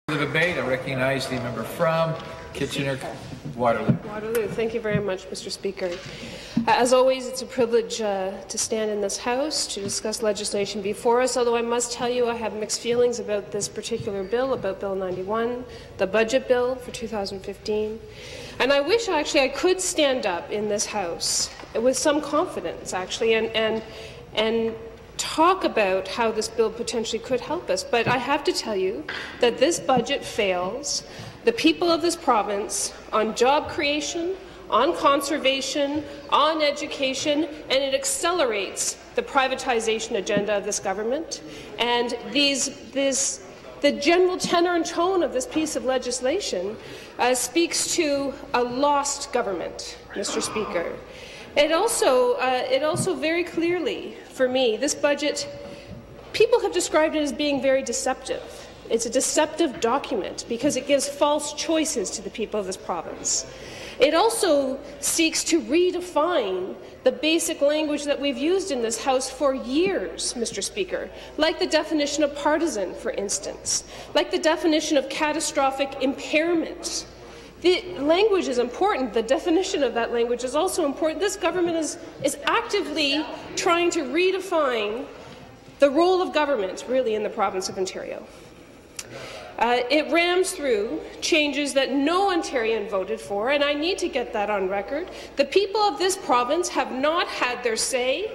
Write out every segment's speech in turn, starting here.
The debate. I recognize the member from Kitchener-Waterloo. Waterloo. Thank you very much, Mr. Speaker. As always, it's a privilege to stand in this House to discuss legislation before us, although I must tell you I have mixed feelings about this particular bill, about Bill 91, the budget bill for 2015. And I wish actually I could stand up in this House with some confidence, actually, and talk about how this bill potentially could help us. But I have to tell you that this budget fails the people of this province on job creation, on conservation, on education, and it accelerates the privatization agenda of this government. And the general tenor and tone of this piece of legislation speaks to a lost government, Mr. Speaker. It also very clearly, for me, this budget, people have described it as being very deceptive. It's a deceptive document because it gives false choices to the people of this province. It also seeks to redefine the basic language that we've used in this House for years, Mr. Speaker, like the definition of partisan, for instance, like the definition of catastrophic impairment. The language is important. The definition of that language is also important. This government is actively trying to redefine the role of government, really, in the province of Ontario. It rams through changes that no Ontarian voted for, and I need to get that on record. The people of this province have not had their say.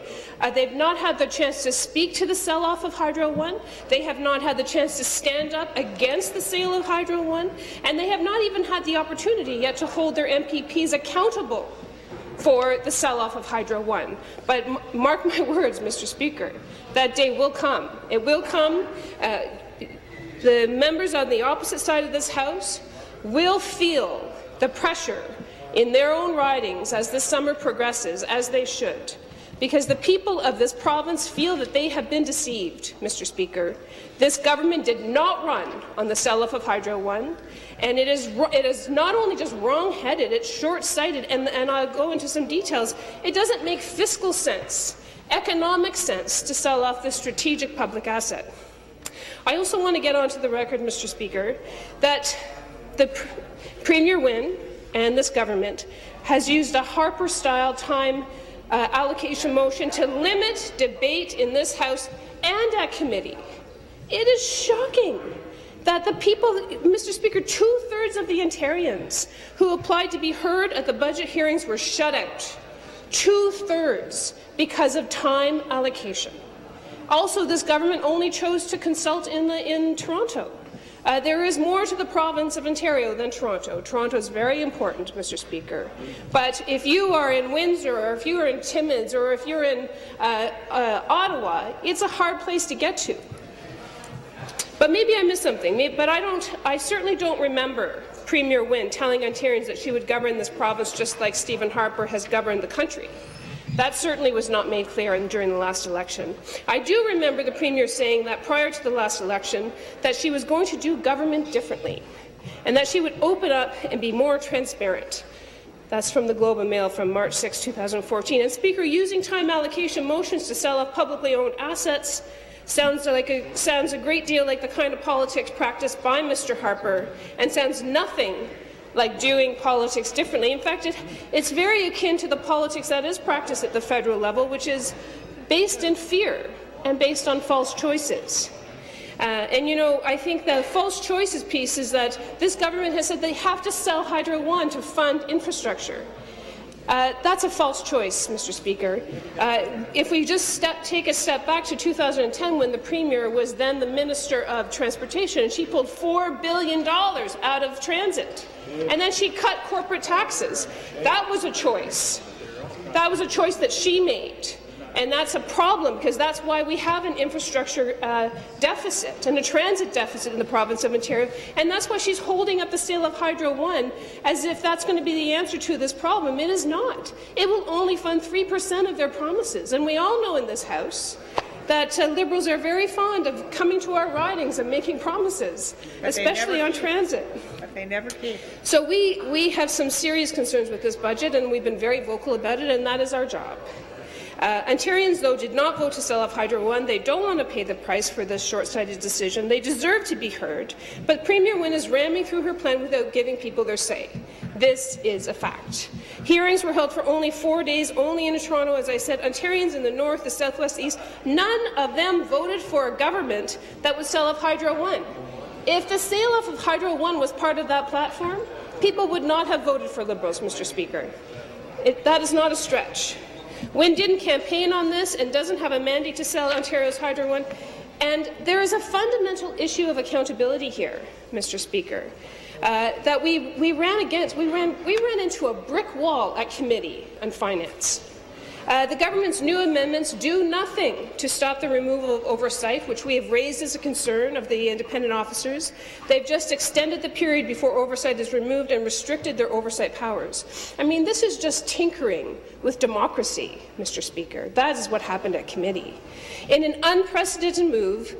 They've not had the chance to speak to the sell-off of Hydro One. They have not had the chance to stand up against the sale of Hydro One, and they have not even had the opportunity yet to hold their MPPs accountable for the sell-off of Hydro One. But mark my words, Mr. Speaker, that day will come. It will come. The members on the opposite side of this House will feel the pressure in their own ridings as this summer progresses, as they should, because the people of this province feel that they have been deceived, Mr. Speaker. This government did not run on the sell-off of Hydro One, and it is not only just wrong-headed, it's short-sighted, and I'll go into some details. It doesn't make fiscal sense, economic sense, to sell off this strategic public asset. I also want to get onto the record, Mr. Speaker, that the Premier Wynne and this government has used a Harper-style time allocation motion to limit debate in this House and at committee. It is shocking that the people, Mr. Speaker, 2/3 of the Ontarians who applied to be heard at the budget hearings were shut out. 2/3 because of time allocation. Also, this government only chose to consult in Toronto. There is more to the province of Ontario than Toronto. Toronto is very important, Mr. Speaker. But if you are in Windsor, or if you are in Timmins, or if you're in Ottawa, it's a hard place to get to. But maybe I missed something. But I certainly don't remember Premier Wynne telling Ontarians that she would govern this province just like Stephen Harper has governed the country. That certainly was not made clear during the last election. I do remember the Premier saying that prior to the last election that she was going to do government differently and that she would open up and be more transparent. That's from the Globe and Mail from March 6, 2014. And Speaker, using time allocation motions to sell off publicly owned assets sounds a great deal like the kind of politics practiced by Mr. Harper and sounds nothing like doing politics differently. In fact, it's very akin to the politics that is practiced at the federal level, which is based in fear and based on false choices. And, you know, I think the false choices piece is that this government has said they have to sell Hydro One to fund infrastructure. That's a false choice, Mr. Speaker. If we just take a step back to 2010, when the Premier was then the Minister of Transportation, and she pulled $4 billion out of transit, and then she cut corporate taxes. That was a choice. That was a choice that she made. And that's a problem, because that's why we have an infrastructure deficit and a transit deficit in the province of Ontario. And that's why she's holding up the sale of Hydro One as if that's going to be the answer to this problem. It is not. It will only fund 3% of their promises. And we all know in this House that Liberals are very fond of coming to our ridings and making promises, especially on transit. But they never keep. So we have some serious concerns with this budget, and we've been very vocal about it, and that is our job. Ontarians, though, did not vote to sell off Hydro One. They don't want to pay the price for this short-sighted decision. They deserve to be heard. But Premier Wynne is ramming through her plan without giving people their say. This is a fact. Hearings were held for only 4 days, only in Toronto. As I said, Ontarians in the north, the southwest, the east, none of them voted for a government that would sell off Hydro One. If the sale off of Hydro One was part of that platform, people would not have voted for Liberals, Mr. Speaker. That is not a stretch. Wynne didn't campaign on this and doesn't have a mandate to sell Ontario's Hydro One. And there is a fundamental issue of accountability here, Mr. Speaker, that we ran against. We ran into a brick wall at Committee on Finance. The government's new amendments do nothing to stop the removal of oversight, which we have raised as a concern of the independent officers. They've just extended the period before oversight is removed and restricted their oversight powers. I mean, this is just tinkering with democracy, Mr. Speaker. That is what happened at Committee. In an unprecedented move,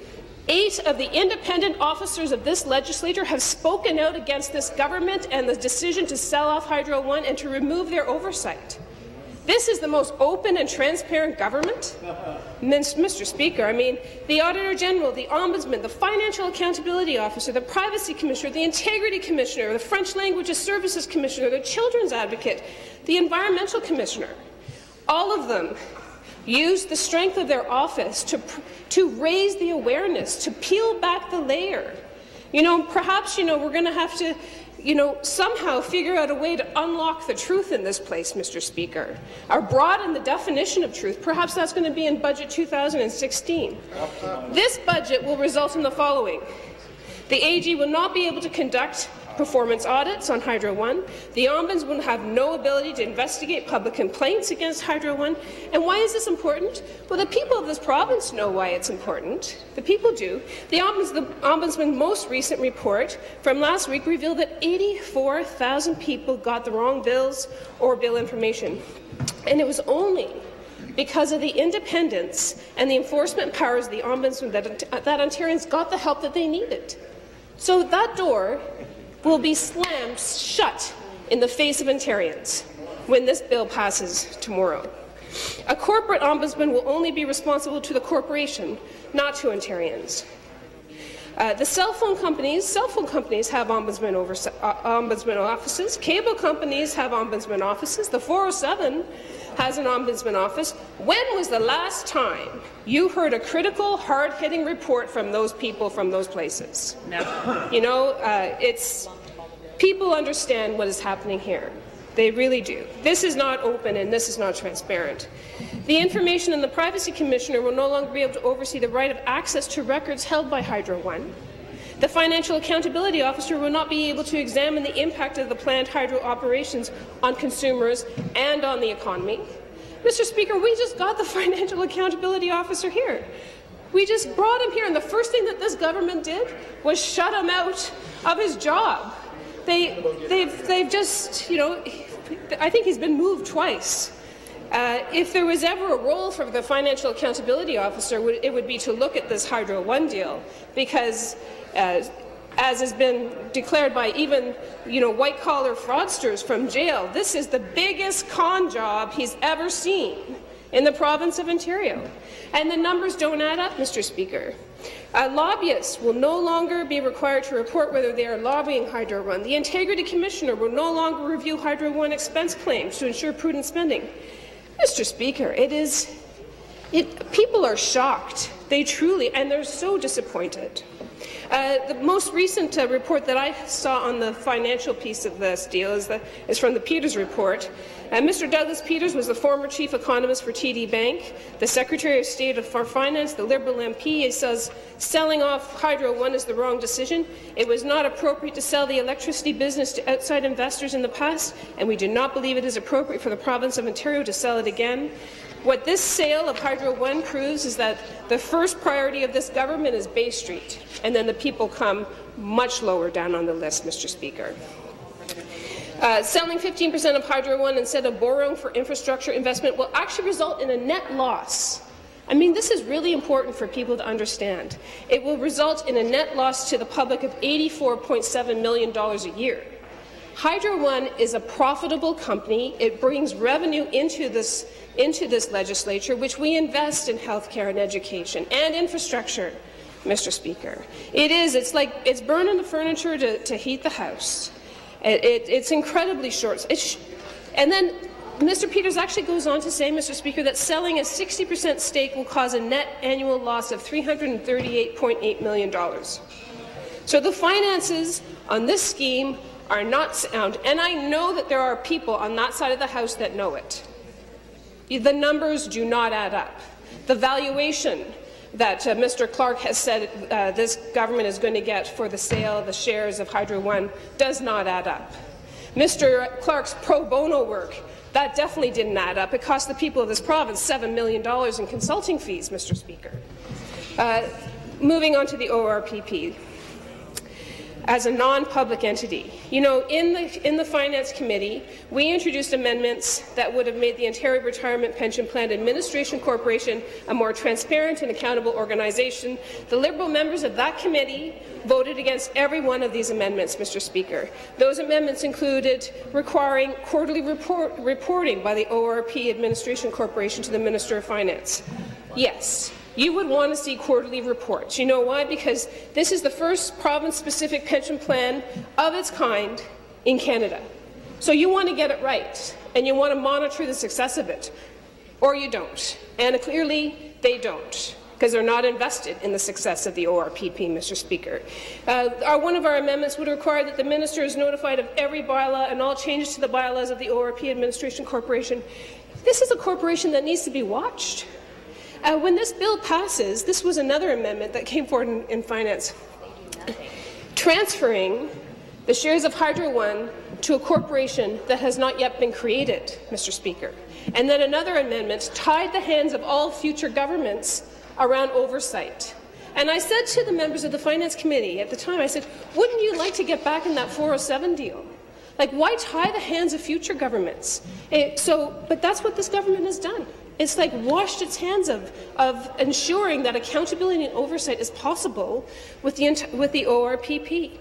8 of the independent officers of this legislature have spoken out against this government and the decision to sell off Hydro One and to remove their oversight. This is the most open and transparent government? Mr. Speaker, I mean, the Auditor General, the Ombudsman, the Financial Accountability Officer, the Privacy Commissioner, the Integrity Commissioner, the French Languages Services Commissioner, the Children's Advocate, the Environmental Commissioner, all of them used the strength of their office to raise the awareness, to peel back the layer. Perhaps, we're going to have to somehow figure out a way to unlock the truth in this place, Mr. Speaker, or broaden the definition of truth. Perhaps that's going to be in Budget 2016. This budget will result in the following. The AG will not be able to conduct performance audits on Hydro One. The Ombudsman will have no ability to investigate public complaints against Hydro One. And why is this important? Well, the people of this province know why it's important. The people do. The Ombudsman's most recent report from last week revealed that 84,000 people got the wrong bills or bill information. And it was only because of the independence and the enforcement powers of the Ombudsman that Ontarians got the help that they needed. So that door will be slammed shut in the face of Ontarians when this bill passes tomorrow. A corporate ombudsman will only be responsible to the corporation, not to Ontarians. The cell phone companies have ombudsman offices. Cable companies have ombudsman offices. The 407 has an ombudsman office. When was the last time you heard a critical, hard-hitting report from those people from those places? Never. People understand what is happening here. They really do. This is not open and this is not transparent. The Information and the Privacy Commissioner will no longer be able to oversee the right of access to records held by Hydro One. The Financial Accountability Officer will not be able to examine the impact of the planned hydro operations on consumers and on the economy. Mr. Speaker, we just got the Financial Accountability Officer here. We just brought him here, and the first thing that this government did was shut him out of his job. They've just, I think he's been moved twice. If there was ever a role for the Financial Accountability Officer, it would be to look at this Hydro One deal, because as has been declared by even white-collar fraudsters from jail, this is the biggest con job he's ever seen in the province of Ontario. And the numbers don't add up, Mr. Speaker. Lobbyists will no longer be required to report whether they are lobbying Hydro One. The Integrity Commissioner will no longer review Hydro One expense claims to ensure prudent spending. Mr. Speaker, people are shocked. They truly, and they're so disappointed. The most recent report that I saw on the financial piece of this deal is from the Peters report. Mr. Douglas Peters was the former chief economist for TD Bank, the Secretary of State for Finance, the Liberal MP. He says selling off Hydro One is the wrong decision. It was not appropriate to sell the electricity business to outside investors in the past, and we do not believe it is appropriate for the province of Ontario to sell it again. What this sale of Hydro One proves is that the first priority of this government is Bay Street, and then the people come much lower down on the list, Mr. Speaker. Selling 15% of Hydro One instead of borrowing for infrastructure investment will actually result in a net loss. I mean, this is really important for people to understand. It will result in a net loss to the public of $84.7 million a year. Hydro One is a profitable company. It brings revenue into this legislature, which we invest in healthcare and education and infrastructure, Mr. Speaker. It's burning the furniture to heat the house. It's incredibly short. And then Mr. Peters actually goes on to say, Mr. Speaker, that selling a 60% stake will cause a net annual loss of $338.8 million. So the finances on this scheme are not sound, and I know that there are people on that side of the House that know it. The numbers do not add up. The valuation that Mr. Clark has said this government is going to get for the sale of the shares of Hydro One does not add up. Mr. Clark's pro bono work, that definitely didn't add up. It cost the people of this province $7 million in consulting fees, Mr. Speaker. Moving on to the ORPP. As a non-public entity, you know, in the Finance Committee, we introduced amendments that would have made the Ontario Retirement Pension Plan Administration Corporation a more transparent and accountable organization. The Liberal members of that committee voted against every one of these amendments, Mr. Speaker. Those amendments included requiring quarterly reporting by the ORP Administration Corporation to the Minister of Finance. Yes. You would want to see quarterly reports. You know why? Because this is the first province-specific pension plan of its kind in Canada. So you want to get it right, and you want to monitor the success of it, or you don't. And clearly, they don't, because they're not invested in the success of the ORPP, Mr. Speaker. One of our amendments would require that the minister is notified of every bylaw and all changes to the bylaws of the ORP Administration Corporation. This is a corporation that needs to be watched. When this bill passes, this was another amendment that came forward in Finance, transferring the shares of Hydro One to a corporation that has not yet been created, Mr. Speaker. And then another amendment tied the hands of all future governments around oversight. And I said to the members of the Finance Committee at the time, I said, wouldn't you like to get back in that 407 deal? Like, why tie the hands of future governments? But that's what this government has done. It's like washed its hands of ensuring that accountability and oversight is possible with the ORPP.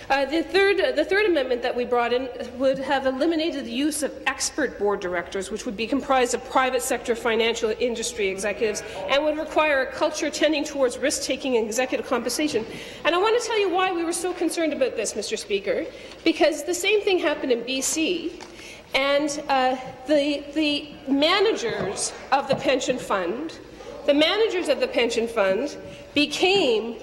The third amendment that we brought in would have eliminated the use of expert board directors, which would be comprised of private sector financial industry executives, and would require a culture tending towards risk-taking and executive compensation. And I want to tell you why we were so concerned about this, Mr. Speaker, because the same thing happened in BC. And the managers of the pension fund, became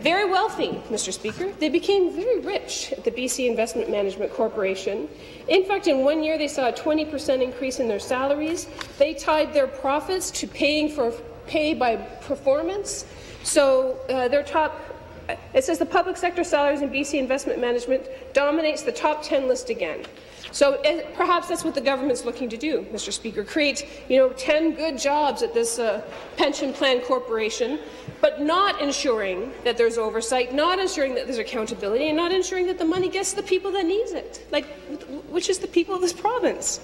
very wealthy, Mr. Speaker. They became very rich at the BC Investment Management Corporation. In fact, in 1 year, they saw a 20% increase in their salaries. They tied their profits to pay by performance. So it says the public sector salaries in BC Investment Management dominates the top 10 list again. So perhaps that's what the government's looking to do, Mr. Speaker, create 10 good jobs at this pension plan corporation, but not ensuring that there's oversight, not ensuring that there's accountability, and not ensuring that the money gets to the people that needs it, which is the people of this province.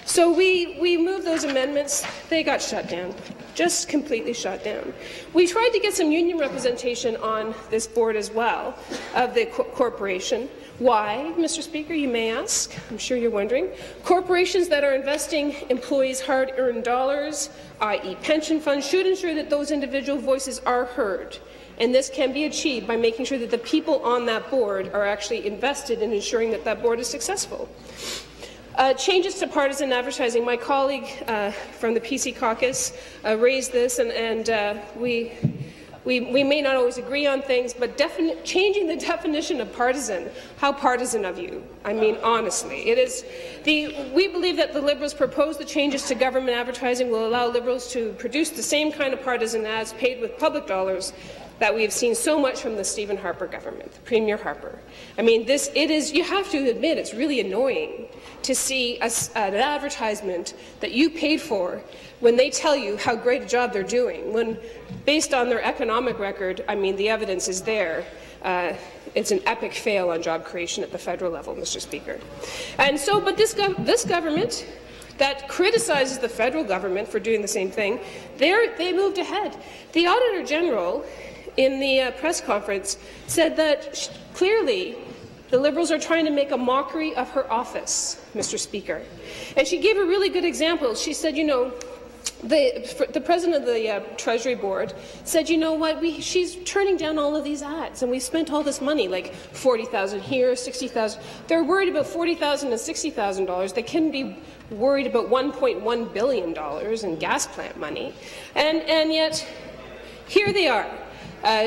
So we moved those amendments. They got shut down, just completely shut down. We tried to get some union representation on this board as well of the corporation. Why, Mr. Speaker, you may ask? I'm sure you're wondering. Corporations that are investing employees' hard-earned dollars, i.e. pension funds, should ensure that those individual voices are heard. And this can be achieved by making sure that the people on that board are actually invested in ensuring that that board is successful. Changes to partisan advertising. My colleague from the PC caucus raised this, and we may not always agree on things, but changing the definition of partisan, how partisan of you? I mean, honestly, it is. We believe that the Liberals proposed the changes to government advertising will allow Liberals to produce the same kind of partisan ads paid with public dollars that we have seen so much from the Stephen Harper government, Premier Harper. I mean, you have to admit, it's really annoying to see an advertisement that you paid for when they tell you how great a job they're doing, when, based on their economic record, I mean, the evidence is there. It's an epic fail on job creation at the federal level, Mr. Speaker. And so, but this government that criticizes the federal government for doing the same thing, they moved ahead. The Auditor General, in the press conference, said that clearly The Liberals are trying to make a mockery of her office, Mr. Speaker. And she gave a really good example. She said, you know, the president of the Treasury Board said, you know what, she's turning down all of these ads, and we spent all this money, like $40,000 here, $60,000. They're worried about $40,000 and $60,000. They couldn't be worried about $1.1 billion in gas plant money. And yet, here they are.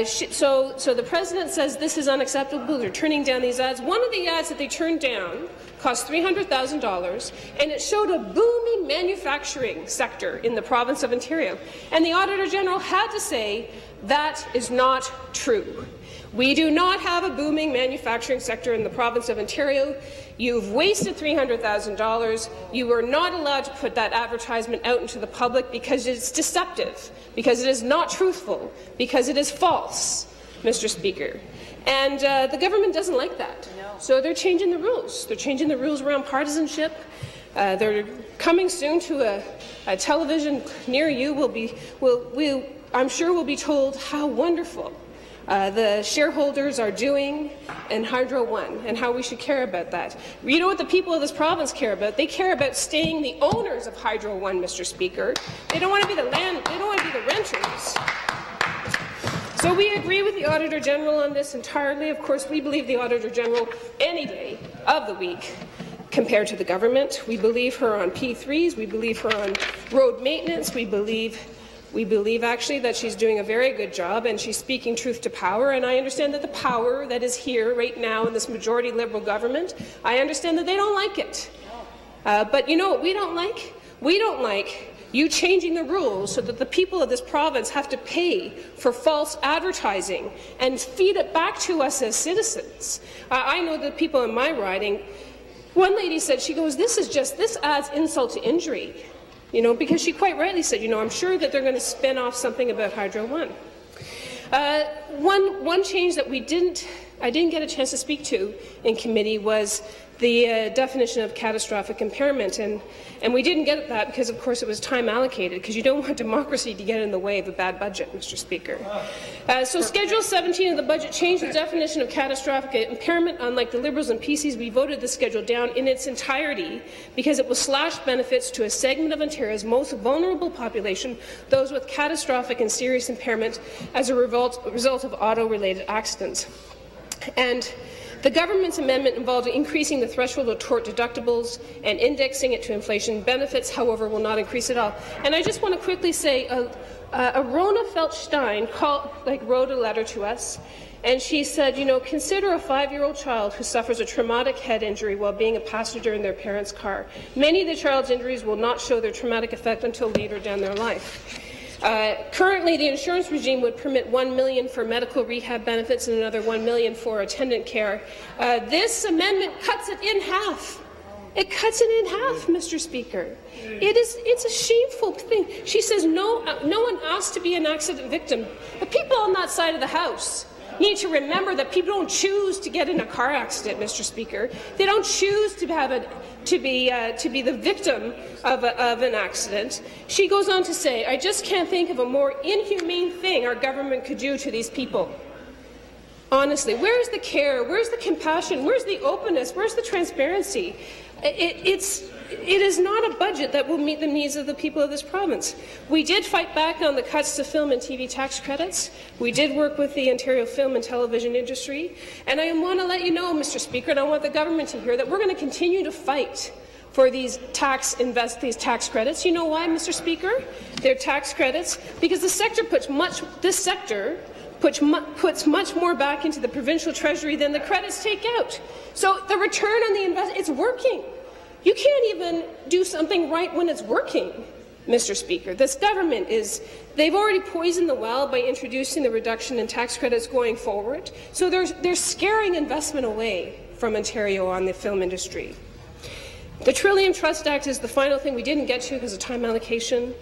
So the president says this is unacceptable. They're turning down these ads. One of the ads that they turned down cost $300,000, and it showed a booming manufacturing sector in the province of Ontario. And the Auditor General had to say that is not true. We do not have a booming manufacturing sector in the province of Ontario. You've wasted $300,000. You are not allowed to put that advertisement out into the public because it's deceptive, because it is not truthful, because it is false, Mr. Speaker. And the government doesn't like that. So they're changing the rules. They're changing the rules around partisanship. They're coming soon to a television near you. I'm sure we'll be told how wonderful the shareholders are doing in Hydro One and how we should care about that. You know what the people of this province care about? They care about staying the owners of Hydro One, Mr. Speaker. They don't want to be the they don't want to be the renters. So we agree with the Auditor General on this entirely. Of course, we believe the Auditor General any day of the week compared to the government. We believe her on P3s. We believe her on road maintenance. We believe actually that she's doing a very good job and she's speaking truth to power. And I understand that the power that is here right now in this majority Liberal government, I understand that they don't like it. But you know what we don't like? We don't like you changing the rules so that the people of this province have to pay for false advertising and feed it back to us as citizens. I know the people in my riding, one lady said, she goes, this adds insult to injury. You know, because she quite rightly said, you know, I'm sure that they're going to spin off something about Hydro One. One change that I didn't get a chance to speak to in committee was the definition of catastrophic impairment, and we didn't get that because, of course, it was time allocated, because you don't want democracy to get in the way of a bad budget, Mr. Speaker. So Schedule 17 of the budget changed the definition of catastrophic impairment. Unlike the Liberals and PCs, we voted the schedule down in its entirety because it will slash benefits to a segment of Ontario's most vulnerable population, those with catastrophic and serious impairment as a result of auto-related accidents. And the government's amendment involved increasing the threshold of tort deductibles and indexing it to inflation. Benefits, however, will not increase at all. And I just want to quickly say, Rona Feltstein wrote a letter to us, and she said, you know, consider a 5-year-old child who suffers a traumatic head injury while being a passenger in their parents' car. Many of the child's injuries will not show their traumatic effect until later down their life. Currently, the insurance regime would permit $1 million for medical rehab benefits and another $1 million for attendant care. This amendment cuts it in half. It cuts it in half, Mr. Speaker. It's a shameful thing. She says no one asked to be an accident victim. The people on that side of the House need to remember that people don't choose to get in a car accident, Mr. Speaker. They don't choose to be the victim of an accident. She goes on to say, I just can't think of a more inhumane thing our government could do to these people. Honestly, where's the care? Where's the compassion? Where's the openness? Where's the transparency? It is not a budget that will meet the needs of the people of this province. We did fight back on the cuts to film and TV tax credits. We did work with the Ontario film and television industry. And I want to let you know, Mr. Speaker, and I want the government to hear that we're going to continue to fight for these tax credits. You know why, Mr. Speaker? They're tax credits because the sector puts much more back into the provincial treasury than the credits take out. So the return on the investment, it's working. You can't even do something right when it's working, Mr. Speaker. This government they've already poisoned the well by introducing the reduction in tax credits going forward. So they're scaring investment away from Ontario on the film industry. The Trillium Trust Act is the final thing we didn't get to because of time allocation.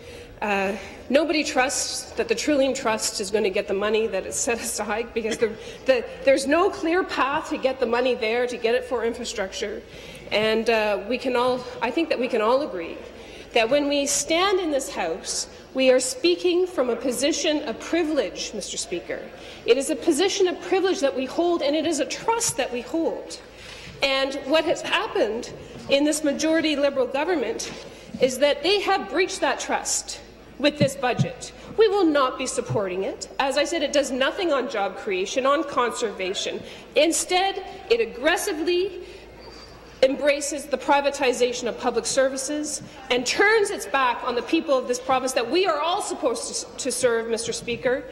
Nobody trusts that the Trillium Trust is going to get the money that is set aside because there's no clear path to get the money there, to get it for infrastructure. And I think that we can all agree that when we stand in this House, we are speaking from a position of privilege, Mr. Speaker. It is a position of privilege that we hold, and it is a trust that we hold. And what has happened in this majority Liberal government is that they have breached that trust with this budget. We will not be supporting it. As I said, it does nothing on job creation, on conservation. Instead, it aggressively embraces the privatization of public services and turns its back on the people of this province that we are all supposed to serve, Mr. Speaker.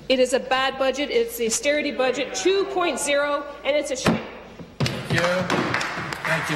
It is a bad budget. It's the austerity budget 2.0, and it's a shame. Thank you. Thank you.